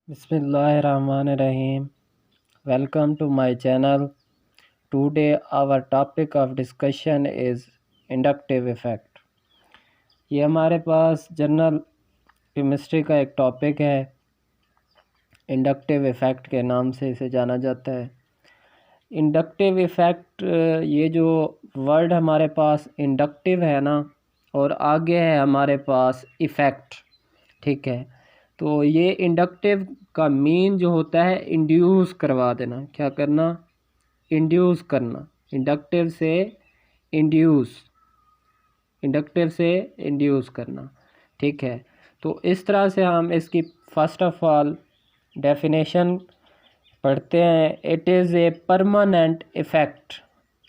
Bismillahirrahmanirrahim. Welcome to my channel. Today our topic of discussion is inductive effect. ये हमारे पास general chemistry का एक topic है। Inductive effect के नाम से इसे जाना जाता है। इंडक्टिव इफ़ेक्ट, ये जो वर्ड हमारे पास इंडक्टिव है ना, और आगे है हमारे पास इफ़ेक्ट, ठीक है। तो ये इंडक्टिव का मीन जो होता है इंड्यूस करवा देना। क्या करना? इंड्यूस करना। इंडक्टिव से इंड्यूस करना, ठीक है। तो इस तरह से हम इसकी फर्स्ट ऑफ ऑल डेफिनेशन पढ़ते हैं। It is a permanent effect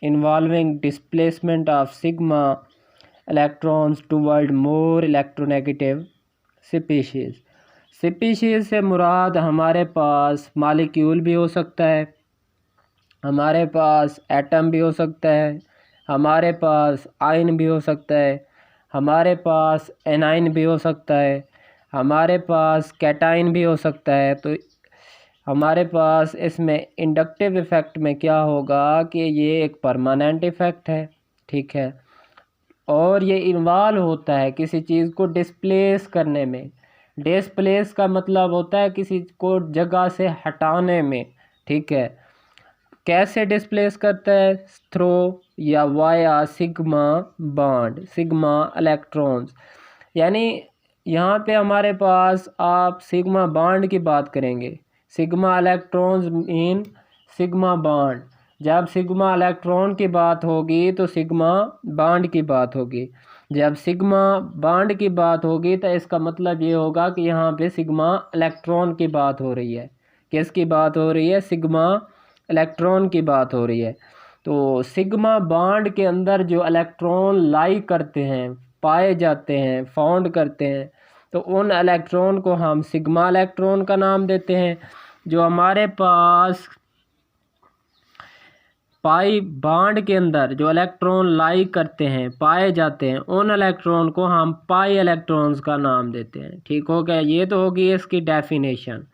involving displacement of sigma electrons toward more electronegative species से मुराद हमारे पास मालिक्यूल भी हो सकता है, हमारे पास एटम भी हो सकता है, हमारे पास आयन भी हो सकता है, हमारे पास एनाइन भी हो सकता है, हमारे पास कैटाइन भी हो सकता है। तो हमारे पास इसमें इंडक्टिव इफ़ेक्ट में क्या होगा कि ये एक परमानेंट इफ़ेक्ट है, ठीक है, और ये इन्वॉल्व होता है किसी चीज़ को डिस्प्लेस करने में। डिस्प्लेस का मतलब होता है किसी को जगह से हटाने में, ठीक है। कैसे डिस्प्लेस करता है? थ्रो या via sigma bond, sigma electrons. यानी यहाँ पे हमारे पास आप सिग्मा बॉन्ड की बात करेंगे। Sigma electrons mean sigma bond. जब सिग्मा इलेक्ट्रॉन की बात होगी तो सिग्मा बॉन्ड की बात होगी। जब सिग्मा बॉन्ड की बात होगी तो इसका मतलब ये होगा कि यहाँ पे सिग्मा इलेक्ट्रॉन की बात हो रही है। किसकी बात हो रही है? सिग्मा इलेक्ट्रॉन की बात हो रही है। तो सिग्मा बॉन्ड के अंदर जो इलेक्ट्रॉन लाई करते हैं, पाए जाते हैं, फाउंड करते हैं, तो उन इलेक्ट्रॉन को हम सिग्मा इलेक्ट्रॉन का नाम देते हैं। जो हमारे पास पाई बॉन्ड के अंदर जो इलेक्ट्रॉन लाई करते हैं, पाए जाते हैं, उन इलेक्ट्रॉन को हम पाई इलेक्ट्रॉन्स का नाम देते हैं। ठीक हो गया? ये तो होगी इसकी डेफिनेशन।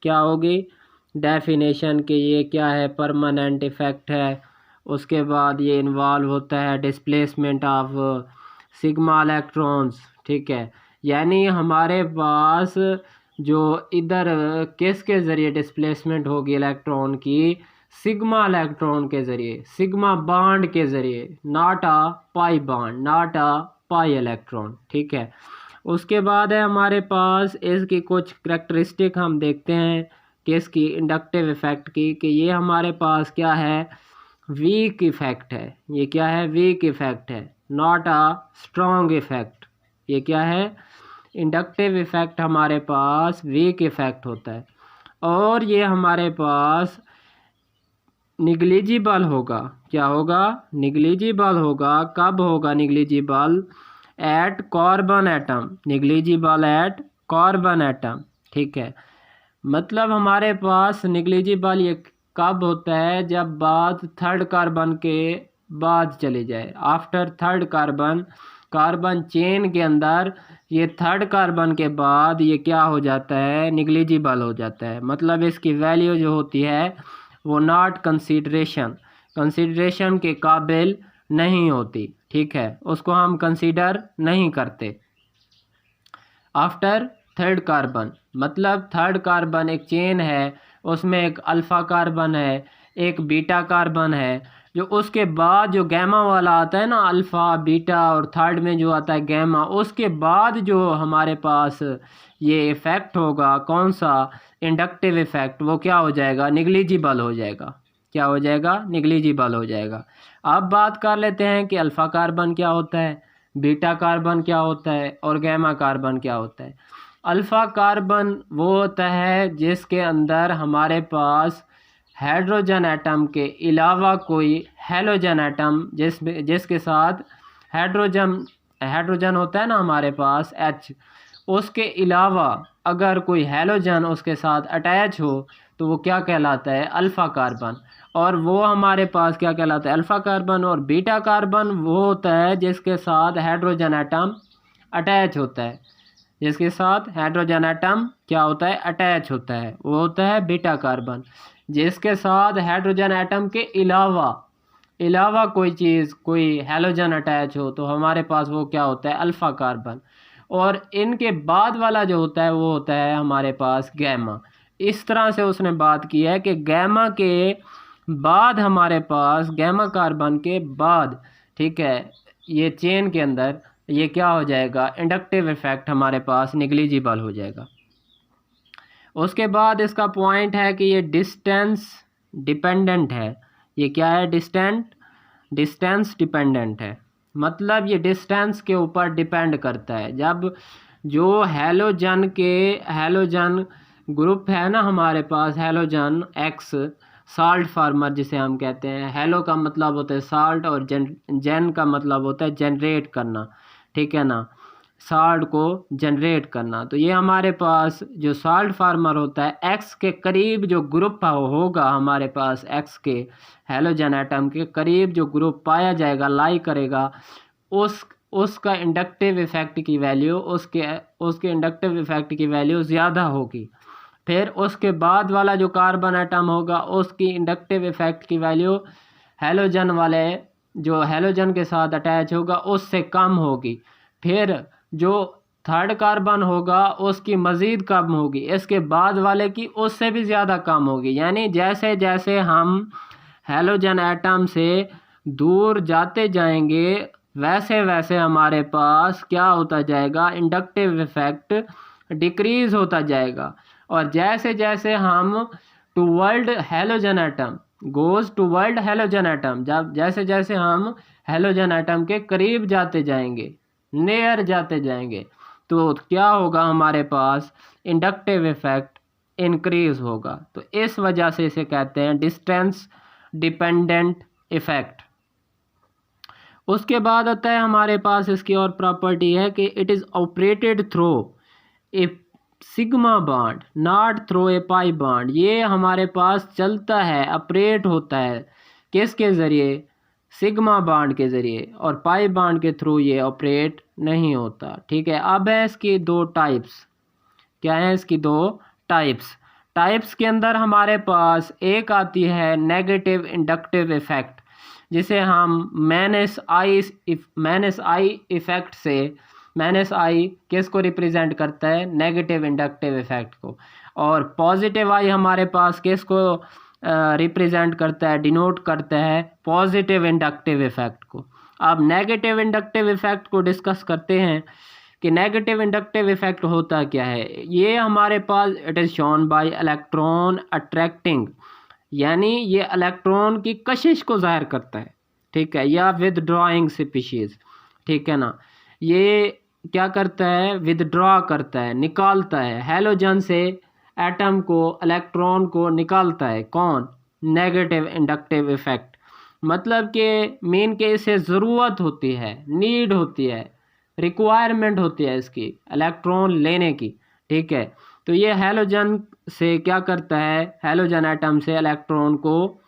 क्या होगी डेफिनेशन? कि ये क्या है? परमानेंट इफ़ेक्ट है। उसके बाद ये इन्वॉल्व होता है डिस्प्लेसमेंट ऑफ सिग्मा इलेक्ट्रॉन्स, ठीक है। यानी हमारे पास जो इधर किसके ज़रिए डिस्प्लेसमेंट होगी इलेक्ट्रॉन की? सिग्मा इलेक्ट्रॉन के ज़रिए, सिग्मा बॉन्ड के ज़रिए, not a pi bond, not a pi electron, ठीक है। उसके बाद है हमारे पास इसकी कुछ करैक्टरिस्टिक हम देखते हैं कि इसकी इंडक्टिव इफ़ेक्ट की, कि ये हमारे पास क्या है? वीक इफ़ेक्ट है। ये क्या है? वीक इफ़ेक्ट है, नॉट अ स्ट्रॉन्ग इफ़ेक्ट। ये क्या है? इंडक्टिव इफ़ेक्ट हमारे पास वीक इफ़ेक्ट होता है। और ये हमारे पास निग्लिजिबल होगा। क्या होगा? निग्लिजिबल होगा। कब होगा negligible? At carbon atom. Negligible at carbon atom, ठीक है। मतलब हमारे पास निग्लिजिबल ये कब होता है? जब बात थर्ड कार्बन के बाद चली जाए, after third carbon, carbon chain के अंदर ये थर्ड कार्बन के बाद ये क्या हो जाता है? निग्लिजिबल हो जाता है। मतलब इसकी वैल्यू जो होती है वो नॉट कंसीडरेशन के काबिल नहीं होती, ठीक है। उसको हम कंसीडर नहीं करते आफ्टर थर्ड कार्बन। मतलब थर्ड कार्बन एक चेन है, उसमें एक अल्फ़ा कार्बन है, एक बीटा कार्बन है। जो उसके बाद जो गैमा वाला आता है ना, अल्फ़ा बीटा, और थर्ड में जो आता है गैमा, उसके बाद जो हमारे पास ये इफ़ेक्ट होगा, कौन सा? इंडक्टिव इफ़ेक्ट, वो क्या हो जाएगा? निग्लिजिबल हो जाएगा। क्या हो जाएगा? निग्लिजिबल हो जाएगा। अब बात कर लेते हैं कि अल्फ़ा कार्बन क्या होता है, बीटा कार्बन क्या होता है, और गैमा कार्बन क्या होता है। अल्फ़ा कार्बन वो होता है जिसके अंदर हमारे पास हाइड्रोजन एटम के अलावा कोई हैलोजन एटम, जिसके साथ हाइड्रोजन होता है ना हमारे पास H, उसके अलावा अगर कोई हैलोजन उसके साथ अटैच हो तो वो क्या कहलाता है? Alpha carbon. और वो हमारे पास क्या कहलाता है? Alpha carbon. और बीटा कार्बन वो होता है जिसके साथ हाइड्रोजन एटम अटैच होता है। जिसके साथ हाइड्रोजन एटम क्या होता है, अटैच होता है, वो होता है बीटा कार्बन। जिसके साथ हाइड्रोजन एटम के अलावा कोई चीज़, कोई हैलोजन अटैच हो तो हमारे पास वो क्या होता है, अल्फ़ा कार्बन। और इनके बाद वाला जो होता है वो होता है हमारे पास गैमा। इस तरह से उसने बात की है कि गैमा के बाद हमारे पास, गैमा कार्बन के बाद, ठीक है, ये चेन के अंदर ये क्या हो जाएगा, इंडक्टिव इफेक्ट हमारे पास निगलिजिबल हो जाएगा। उसके बाद इसका पॉइंट है कि ये डिस्टेंस डिपेंडेंट है। ये क्या है, डिस्टेंस डिपेंडेंट है, मतलब ये डिस्टेंस के ऊपर डिपेंड करता है। जब जो हैलोजन ग्रुप है ना हमारे पास, हैलोजन एक्स, साल्ट फार्मर जिसे हम कहते हैं, हैलो का मतलब होता है साल्ट और जेन का मतलब होता है जनरेट करना, ठीक है ना, साल्ट को जनरेट करना। तो ये हमारे पास जो साल्ट फार्मर होता है, एक्स के करीब जो ग्रुप होगा हमारे पास, एक्स के हैलोजन एटम के करीब जो ग्रुप पाया जाएगा, लाई करेगा, उसका इंडक्टिव इफेक्ट की वैल्यू, उसके इंडक्टिव इफेक्ट की वैल्यू ज़्यादा होगी। फिर उसके बाद वाला जो कार्बन एटम होगा उसकी इंडक्टिव इफेक्ट की वैल्यू हैलोजन वाले, जो हैलोजन के साथ अटैच होगा, उससे कम होगी। फिर जो थर्ड कार्बन होगा उसकी मज़ीद कम होगी, इसके बाद वाले की उससे भी ज़्यादा कम होगी। यानी जैसे जैसे हम हैलोजन एटम से दूर जाते जाएंगे वैसे वैसे हमारे पास क्या होता जाएगा, इंडक्टिव इफेक्ट डिक्रीज़ होता जाएगा। और जैसे जैसे हम toward halogen atom goes toward halogen atom, जब जैसे जैसे हम हैलोजन एटम के करीब जाते जाएंगे, नियर जाते जाएंगे, तो क्या होगा, हमारे पास इंडक्टिव इफेक्ट इंक्रीज होगा। तो इस वजह से इसे कहते हैं डिस्टेंस डिपेंडेंट इफेक्ट। उसके बाद आता है हमारे पास इसकी और प्रॉपर्टी है कि it is operated through a sigma bond not through a pi bond. ये हमारे पास चलता है, ऑपरेट होता है किसके ज़रिए, सिग्मा बॉन्ड के ज़रिए, और पाई बॉन्ड के थ्रू ये ऑपरेट नहीं होता, ठीक है। अब है इसकी दो टाइप्स, क्या है इसकी दो टाइप्स के अंदर हमारे पास एक आती है नेगेटिव इंडक्टिव इफेक्ट, जिसे हम माइनस आई इफेक्ट से, माइनस आई किसको रिप्रेजेंट करता है, नेगेटिव इंडक्टिव इफेक्ट को, और पॉजिटिव आई हमारे पास किसको रिप्रेजेंट करता है, डिनोट करता है पॉजिटिव इंडक्टिव इफेक्ट को। अब नेगेटिव इंडक्टिव इफेक्ट को डिस्कस करते हैं कि नेगेटिव इंडक्टिव इफेक्ट होता क्या है। ये हमारे पास it is shown by electron attracting, यानी ये इलेक्ट्रॉन की कशिश को जाहिर करता है, ठीक है, या विदड्रॉइंग स्पीशीज़, ठीक है ना। ये क्या करता है, विदड्रॉ करता है, निकालता है हैलोजन से एटम को, इलेक्ट्रॉन को निकालता है, कौन, नेगेटिव इंडक्टिव इफेक्ट। मतलब कि मेन के इसे ज़रूरत होती है, नीड होती है, रिक्वायरमेंट होती है इसकी इलेक्ट्रॉन लेने की, ठीक है। तो ये हैलोजन से क्या करता है, हैलोजन एटम से इलेक्ट्रॉन को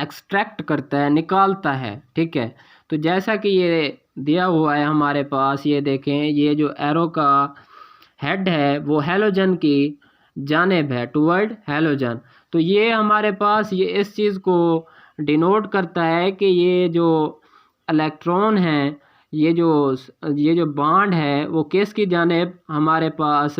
एक्सट्रैक्ट करता है, निकालता है, ठीक है। तो जैसा कि ये दिया हुआ है हमारे पास, ये देखें, ये जो एरो का हेड है वो हैलोजन की जानिब है, टुवर्ड हैलोजन। तो ये हमारे पास ये इस चीज़ को डिनोट करता है कि ये जो इलेक्ट्रॉन है, ये जो बॉन्ड है वो किसकी जानिब हमारे पास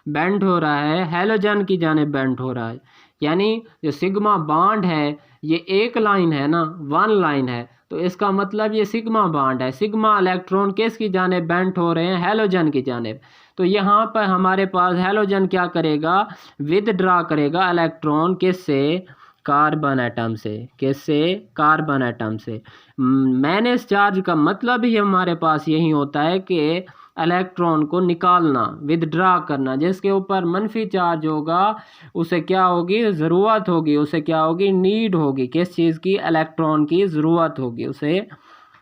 बेंड हो रहा है, हैलोजन की जानिब बेंड हो रहा है। यानी जो सिग्मा बॉन्ड है ये एक लाइन है ना, वन लाइन है, तो इसका मतलब ये सिग्मा बॉन्ड है, सिग्मा इलेक्ट्रॉन किसकी जानिब बेंड हो रहे हैं, हैलोजन की जानिब। तो यहाँ पर हमारे पास हैलोजन क्या करेगा, विदड्रॉ करेगा इलेक्ट्रॉन किससे, कार्बन एटम से, किससे, कार्बन एटम से। माइनस चार्ज का मतलब ही हमारे पास यही होता है कि इलेक्ट्रॉन को निकालना, विदड्रॉ करना। जिसके ऊपर मनफी चार्ज होगा उसे क्या होगी, ज़रूरत होगी, उसे क्या होगी, नीड होगी, किस चीज़ की, इलेक्ट्रॉन की ज़रूरत होगी, उसे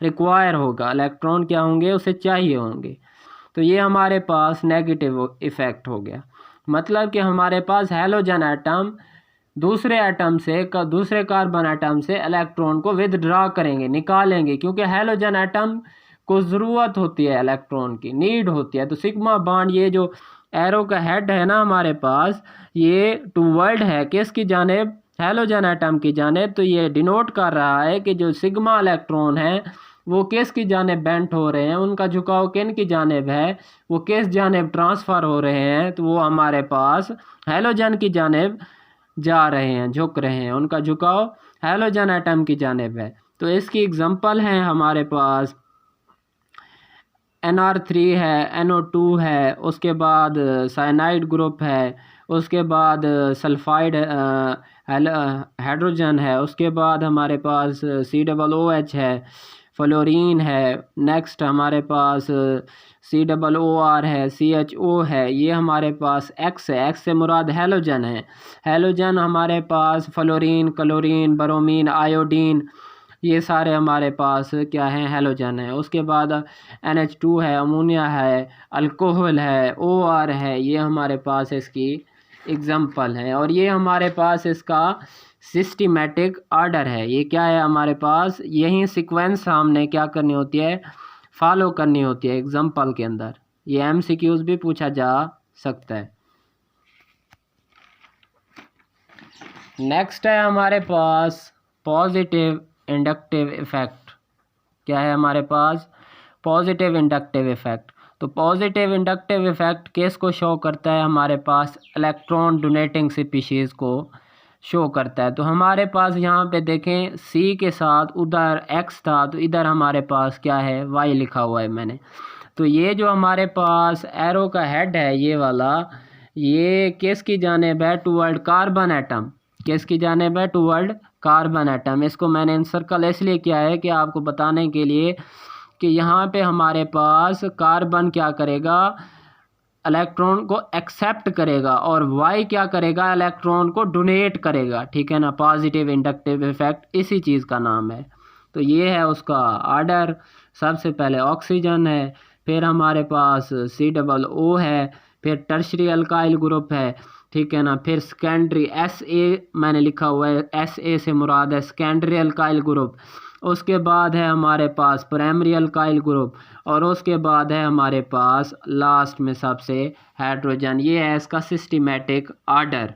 रिक्वायर होगा, इलेक्ट्रॉन क्या होंगे, उसे चाहिए होंगे। तो ये हमारे पास नेगेटिव इफ़ेक्ट हो गया। मतलब कि हमारे पास हैलोजन एटम दूसरे एटम से, दूसरे कार्बन एटम से इलेक्ट्रॉन को विदड्रॉ करेंगे, निकालेंगे, क्योंकि हैलोजन एटम को ज़रूरत होती है, इलेक्ट्रॉन की नीड होती है। तो सिग्मा बॉन्ड, ये जो एरो का हेड है ना हमारे पास, ये टूवर्ड है किसकी जानिब, हैलोजन एटम की जानिब। तो ये डिनोट कर रहा है कि जो सिग्मा इलेक्ट्रॉन है वो किसकी जानिब बेंट हो रहे हैं, उनका झुकाव किन की जानिब है, वो किस जानिब ट्रांसफ़र हो रहे हैं, तो वो हमारे पास हैलोजन की जानिब जा रहे हैं, झुक रहे हैं, उनका झुकाव हैलोजन एटम की जानिब है। तो इसकी एग्जांपल है हमारे पास NR3 है, NO2 है, उसके बाद साइनाइड ग्रुप है, उसके बाद सल्फाइड हाइड्रोजन है, उसके बाद हमारे पास COOH है, फ्लोरीन है, नेक्स्ट हमारे पास COOR है, CHO है, ये हमारे पास X है, X से मुराद हैलोजन है। हैलोजन हमारे पास फ्लोरीन, क्लोरीन, ब्रोमीन, आयोडीन, ये सारे हमारे पास क्या हैं, हैलोजन है। उसके बाद NH2 है, अमोनिया है, अल्कोहल है, OR है, ये हमारे पास इसकी एग्जांपल है। और ये हमारे पास इसका सिस्टमेटिक ऑर्डर है। ये क्या है हमारे पास, यही सीक्वेंस हमने क्या करनी होती है, फॉलो करनी होती है एग्जांपल के अंदर। ये MCQs भी पूछा जा सकता है। नेक्स्ट है हमारे पास पॉजिटिव इंडक्टिव इफ़ेक्ट। क्या है हमारे पास, पॉजिटिव इंडक्टिव इफ़ेक्ट। तो पॉजिटिव इंडक्टिव इफ़ेक्ट किसको शो करता है, हमारे पास इलेक्ट्रॉन डोनेटिंग स्पीशीज़ को शो करता है। तो हमारे पास यहाँ पे देखें C के साथ उधर X था, तो इधर हमारे पास क्या है, Y लिखा हुआ है मैंने। तो ये जो हमारे पास एरो का हेड है ये वाला, ये किसकी जानिब है, टूवर्ड कार्बन एटम, किसकी जानिब है, टूवर्ड कार्बन एटम। इसको मैंने इनसर्कल इसलिए किया है कि आपको बताने के लिए कि यहाँ पे हमारे पास कार्बन क्या करेगा, इलेक्ट्रॉन को एक्सेप्ट करेगा, और वाई क्या करेगा, इलेक्ट्रॉन को डोनेट करेगा। ठीक है ना, पॉजिटिव इंडक्टिव इफेक्ट इसी चीज़ का नाम है। तो ये है उसका ऑर्डर। सबसे पहले ऑक्सीजन है, फिर हमारे पास COO है, फिर टर्शरी अल्काइल ग्रुप है, ठीक है ना, फिर सेकेंडरी SA मैंने लिखा हुआ है, SA से मुराद है सेकेंडरी अल्काइल ग्रुप। उसके बाद है हमारे पास प्राइमरी अल्काइल ग्रुप, और उसके बाद है हमारे पास लास्ट में सबसे हाइड्रोजन। ये है इसका सिस्टमेटिक ऑर्डर।